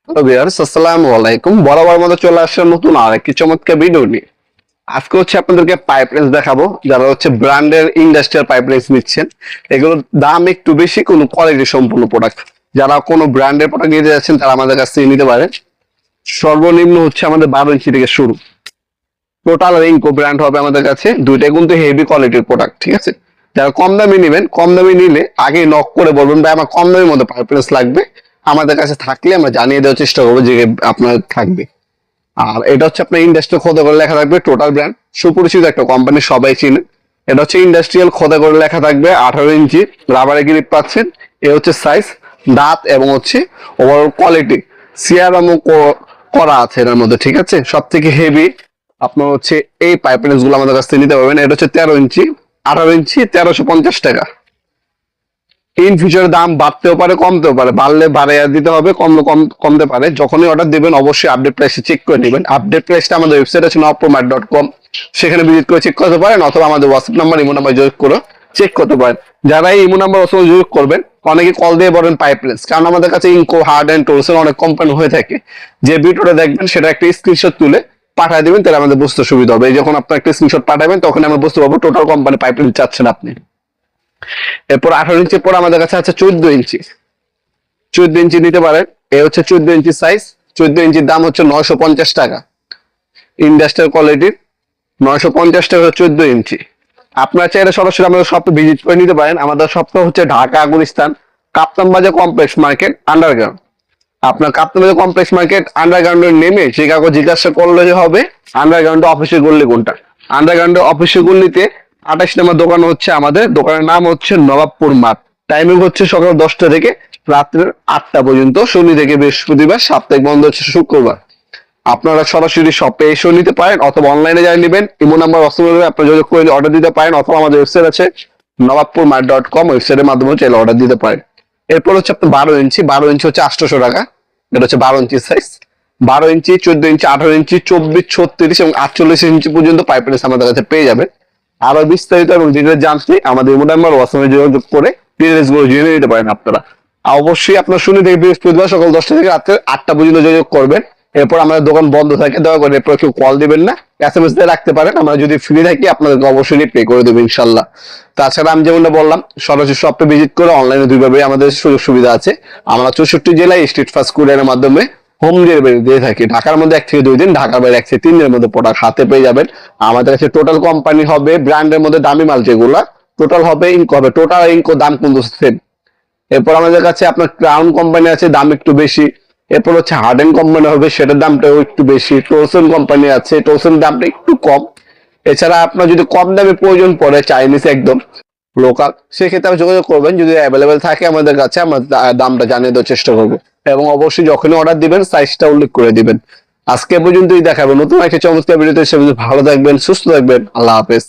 Hello viewers, আসসালামু আলাইকুম। বরাবর মতো চলে আসছে নতুন আরেকটি চমৎকার ভিডিও নিয়ে। আজকে আপনাদেরকে পাইপ রেঞ্জ দেখাবো, যারা ব্র্যান্ডের ইন্ডাস্ট্রিয়াল পাইপ রেঞ্জ নিচ্ছেন। এগুলোর দাম একটু বেশি, কোনো কোয়ালিটি সম্পূর্ণ প্রোডাক্ট। যারা কোনো ব্র্যান্ডের প্রোডাক্ট নিতে যাচ্ছেন তারা আমাদের কাছ থেকে নিতে পারেন। সর্বনিম্ন আমাদের 12 ইঞ্চি থেকে শুরু। টোটাল রিংকো ব্র্যান্ড হবে আমাদের কাছে, দুইটাই কিন্তু হেভি কোয়ালিটির প্রোডাক্ট, ঠিক আছে। যারা কম দামি নেবেন, কম দামি নিলে আগে নক করে বলবেন ভাই আমার কম দামের মধ্যে পাইপ রেঞ্জ লাগবে, আমাদের কাছে থাকলে আমরা জানিয়ে দেওয়ার চেষ্টা করবো যে আপনার থাকবে। আর এটা আপনার ইন্ডাস্ট্রিয়াল খোদা করে লেখা থাকবে, টোটাল ব্র্যান্ড, সুপরিচিত একটা কোম্পানি, সবাই চিনে। এটা ইন্ডাস্ট্রিয়াল খোদা করে লেখা থাকবে, 18 ইঞ্চি রাবারের গ্রিপ পাচ্ছেন। এ সাইজ, দাঁত এবং ওভারঅল কোয়ালিটি সিয়ার এবং করা আছে এর মধ্যে, ঠিক আছে। সব থেকে হেভি আপনার এই পাইপ রেঞ্জ গুলো আমাদের কাছ থেকে নিতে পারবেন। এটা 13 ইঞ্চি, 18 ইঞ্চি, 1350 টাকা। ইন ফিউচার দাম বাড়তেও পারে, কমতেও পারে, বাড়লে বাড়াইয়া দিতে হবে, কমলে কমতে পারে। যখনই অর্ডার দিবেন অবশ্যই আপডেট প্রাইসে চেক করে নেবেন। আপডেট প্রাইসটা আমাদের ওয়েবসাইট আছে navpromat.com, সেখানে ভিজিট করে চেক করতে পারেন, অথবা আমাদের হোয়াটসঅ্যাপ নাম্বার, ইমো নাম্বার যোগ করে চেক করতে পারেন। যারা এই ইমো নাম্বার অথবা যোগ করবেন, অনেকে কল দিয়ে বলেন পাইপ রেঞ্জ, কারণ আমাদের কাছে ইনকো, হার্ড এন্ড টোলসের অনেক কোম্পানি হয়ে থাকে। যে ভিডিওটা দেখবেন সেটা একটা স্ক্রিনশট তুলে পাঠিয়ে দিবেন, তাহলে আমাদের বুঝতে সুবিধা হবে। যখন আপনার একটা স্ক্রিনশট পাঠাবেন তখন আমরা বুঝতে পারবো টোটাল কোম্পানি পাইপ রেঞ্জ চাচ্ছেন আপনি। এরপর 18 ইঞ্চি পর আমাদের কাছে আছে 14 ইঞ্চি। 14 ইঞ্চি নিতে পারেন। এ 14 ইঞ্চি সাইজ। 14 ইঞ্চির দাম 950 টাকা। ইন্ডাস্ট্রিয়াল কোয়ালিটির 950 টাকা 14 ইঞ্চি। আপনার চাইলে সরাসরি আমাদের শপে ভিজিট করে নিতে পারেন। আমাদের শপটা ঢাকা গুলিস্তান, কাপ্তান বাজার কমপ্লেক্স মার্কেট, আন্ডারগ্রাউন্ড। আপনার কাপ্তান বাজার কমপ্লেক্স মার্কেট আন্ডারগ্রাউন্ডে নেমে সে কাউকে জিজ্ঞাসা করলে হবে আন্ডারগ্রাউন্ড অফিসের গল্লি কোনটা। আন্ডারগ্রাউন্ডে অফিসের গল্লিতে 28 নম্বর দোকান আমাদের দোকানের নাম নবাবপুর মাঠ। টাইমিং সকাল 10টা থেকে রাত্রের 8টা পর্যন্ত, শনি থেকে বৃহস্পতিবার, সাপ্তাহিক বন্ধ শুক্রবার। আপনারা সরাসরি শপে এসেও নিতে পারেন, অথবা অনলাইনে যাই নেবেন, ইমো নাম্বার হোয়াটসঅ্যাপে আপনারা যোগাযোগ করে অর্ডার দিতে পারেন, অথবা আমাদের ওয়েবসাইট আছে navpromat.com, ওয়েবসাইটের মাধ্যমে চাইলে অর্ডার দিতে পারেন। এরপর আপনার 12 ইঞ্চি। 12 ইঞ্চি 800 টাকা। এটা 12 ইঞ্চি সাইজ। 12 ইঞ্চি, 14 ইঞ্চি, 18 ইঞ্চি, 24, 36 এবং 48 ইঞ্চি পর্যন্ত পাইপ রেঞ্জ আমাদের কাছে পেয়ে যাবেন। আরো বিস্তারিত এবং ডিটেইলস জানতে আমাদের ইমো নাম্বার হোয়াটসঅ্যাপে যোগাযোগ করে ডিটেইলস গুলো জেনে নিতে পারেন আপনারা। অবশ্যই আপনার শনি থেকে বৃহস্পতিবার সকাল 10টা থেকে রাত্রে 8টা পর্যন্ত যোগাযোগ করবেন। এরপর আমাদের দোকান বন্ধ থাকে, দয়া করে এরপর কেউ কল দিবেন না, এসএমএস দিয়ে রাখতে পারেন। আমরা যদি ফ্রি থাকি আপনাদেরকে অবশ্যই রিপ্লাই করে দেবো ইনশাল্লাহ। তাছাড়া আমি যেমনটা বললাম, সরাসরি শপে ভিজিট করে অনলাইনে দুইভাবে আমাদের সুযোগ সুবিধা আছে। আমরা 64 জেলায় স্ট্রিট ফাস্ট কুরিয়ারের মাধ্যমে হোম ডেলিভারি দিয়ে থাকি। ঢাকার মধ্যে 1 থেকে 2 দিন, ঢাকার বাইরে 1 থেকে 3 দিনের মধ্যে প্রোডাক্ট হাতে পেয়ে যাবেন। আমাদের কাছে টোটাল কোম্পানি হবে ব্র্যান্ডের মধ্যে দামি মাল যেগুলা, টোটাল হবে ইনকো হবে, টোটাল ইনকো দাম কিন্তু সেম। এরপর আমাদের কাছে আপনার ক্রাউন কোম্পানি আছে, দাম একটু বেশি। এরপর হার্ডেন কোম্পানি হবে, সেটার দামটাও একটু বেশি। টোলসন কোম্পানি আছে, টোলসন দামটা একটু কম। এছাড়া আপনার যদি কম দামে প্রয়োজন পড়ে, চাইনিজ একদম লোকাল, সেক্ষেত্রে আপনি যোগাযোগ করবেন। যদি অ্যাভেলেবেল থাকে আমাদের কাছে, আমরা দামটা জানিয়ে দেওয়ার চেষ্টা করবো। এবং অবশ্যই যখনই অর্ডার দিবেন সাইজটা উল্লেখ করে দিবেন। আজকে পর্যন্তই দেখাবো নতুন একটা চমৎকার ভিডিওতে। সে ভালো থাকবেন, সুস্থ থাকবেন, আল্লাহ হাফেজ।